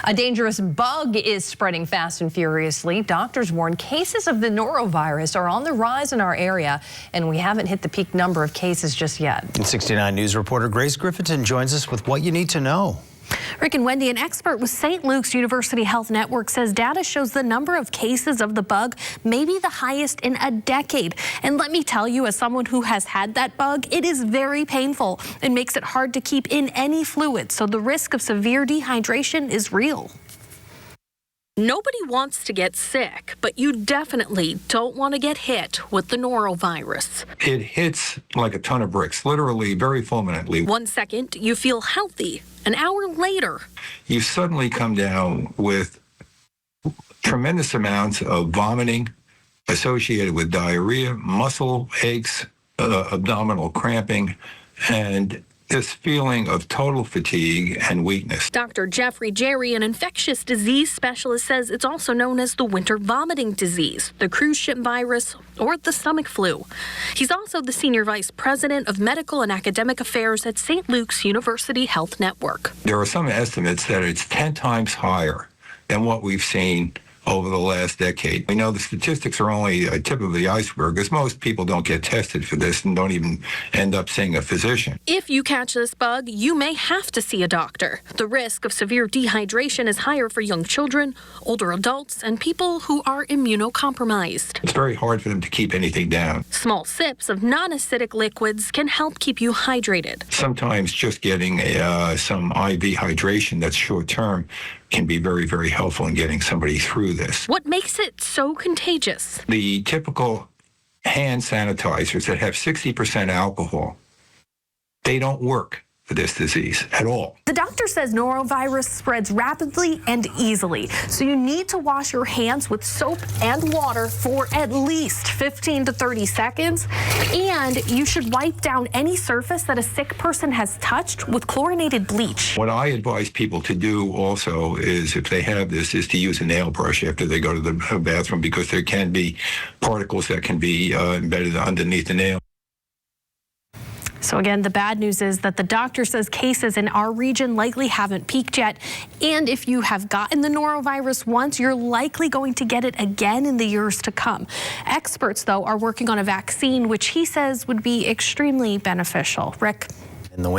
A dangerous bug is spreading fast and furiously. Doctors warn cases of the norovirus are on the rise in our area, and we haven't hit the peak number of cases just yet. And 69 News reporter Grace Griffithson joins us with what you need to know. Rick and Wendy, an expert with St. Luke's University Health Network, says data shows the number of cases of the bug may be the highest in a decade. And let me tell you, as someone who has had that bug, it is very painful. It makes it hard to keep in any fluid, so the risk of severe dehydration is real. Nobody wants to get sick, but you definitely don't want to get hit with the norovirus. It hits like a ton of bricks, literally very fulminantly. 1 second, you feel healthy. An hour later, you suddenly come down with tremendous amounts of vomiting associated with diarrhea, muscle aches, abdominal cramping, and this feeling of total fatigue and weakness. Dr. Jeffrey Jerry, an infectious disease specialist, says it's also known as the winter vomiting disease, the cruise ship virus, or the stomach flu. He's also the senior vice president of medical and academic affairs at St. Luke's University Health Network. There are some estimates that it's 10 times higher than what we've seen over the last decade. We know the statistics are only a tip of the iceberg, as most people don't get tested for this and don't even end up seeing a physician. If you catch this bug, you may have to see a doctor. The risk of severe dehydration is higher for young children, older adults, and people who are immunocompromised. It's very hard for them to keep anything down. Small sips of non-acidic liquids can help keep you hydrated. Sometimes just getting some IV hydration that's short-term can be very, very helpful in getting somebody through this. What makes it so contagious? The typical hand sanitizers that have 60% alcohol, they don't work for this disease at all. The doctor says norovirus spreads rapidly and easily, so you need to wash your hands with soap and water for at least 15 to 30 seconds, and you should wipe down any surface that a sick person has touched with chlorinated bleach. What I advise people to do also is, if they have this, is to use a nail brush after they go to the bathroom, because there can be particles that can be embedded underneath the nail. So again, the bad news is that the doctor says cases in our region likely haven't peaked yet. And if you have gotten the norovirus once, you're likely going to get it again in the years to come. Experts, though, are working on a vaccine, which he says would be extremely beneficial. Rick?